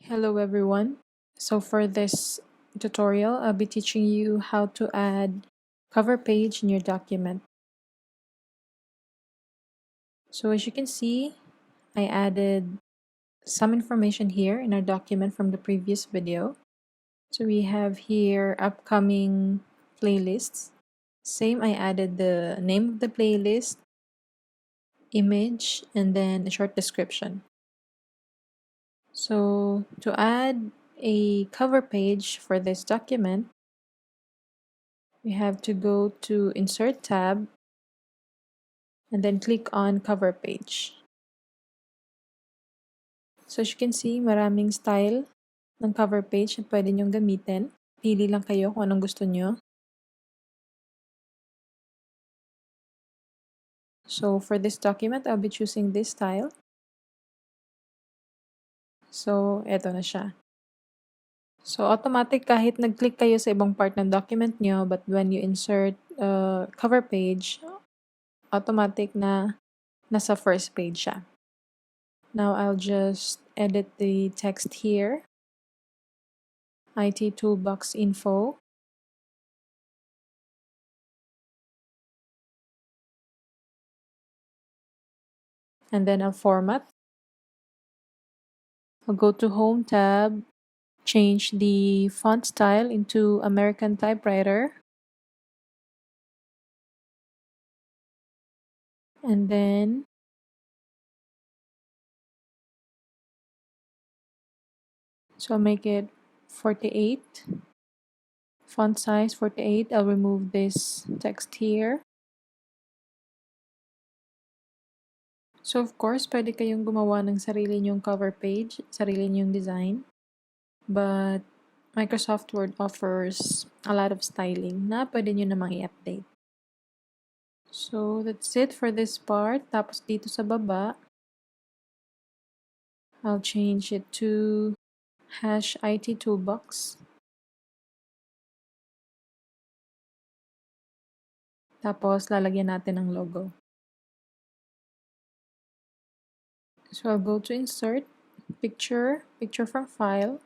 Hello everyone. So for this tutorial, I'll be teaching you how to add cover page in your document. So as you can see, I added some information here in our document from the previous video. So we have here upcoming playlists. Same, I added the name of the playlist, image, and then a short description. So to add a cover page for this document, we have to go to Insert tab and then click on Cover Page. So as you can see, maraming style ng cover page na pwede nyong gamitin. Pili lang kayo kung anong gusto nyo. So for this document, I'll be choosing this style. So eto na siya. So automatic kahit nag-click kayo sa ibang part ng document nyo, but when you insert cover page, automatic na nasa first page siya. Now I'll just edit the text here. IT Toolbox info. And then I'll format. I'll go to Home tab, change the font style into American typewriter. And then so I'll make it 48. Font size 48. I'll remove this text here. So of course, pwede kayong gumawa ng sarili nyong cover page, sarili nyong design. But Microsoft Word offers a lot of styling na pwede nyo namang i-update. So that's it for this part. Tapos dito sa baba, I'll change it to #IT Toolbox. Tapos lalagyan natin ng logo. So I'll go to Insert, Picture from File,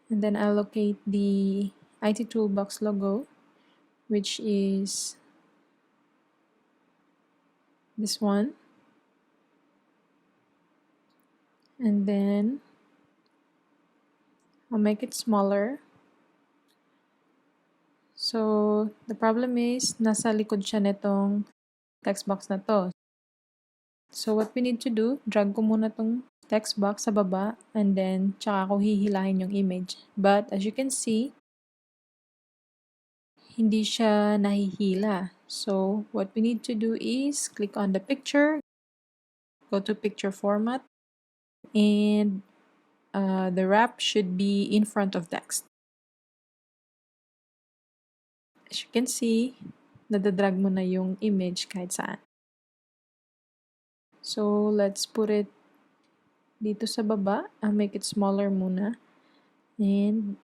and then I'll locate the IT Toolbox logo, which is this one. And then I'll make it smaller. So the problem is, nasa likod siya netong text box na to. So what we need to do, drag ko muna tong text box sa baba, and then tsaka ko hihilahin yung image. But as you can see, hindi siya nahihila. So what we need to do is click on the picture, go to picture format, and the wrap should be in front of text. As you can see, nadadrag mo na yung image kahit saan. So let's put it dito sa baba. I'll make it smaller muna. And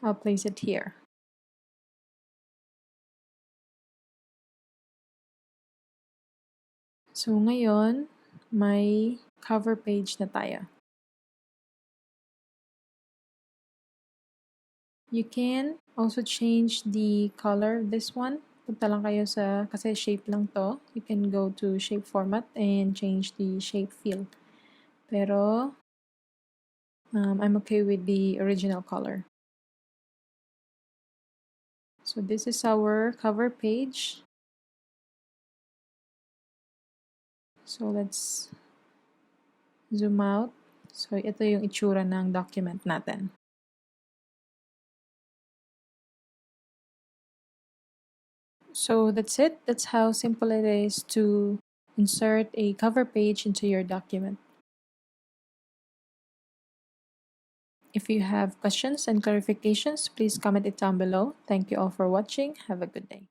I'll place it here. So ngayon, may cover page na tayo. You can also change the color of this one. Punta lang kayo sa, kasi shape lang to. You can go to shape format and change the shape fill. Pero, I'm okay with the original color. So this is our cover page. So let's zoom out. So ito yung itsura ng document natin. So that's it. That's how simple it is to insert a cover page into your document. If you have questions and clarifications, please comment it down below. Thank you all for watching. Have a good day.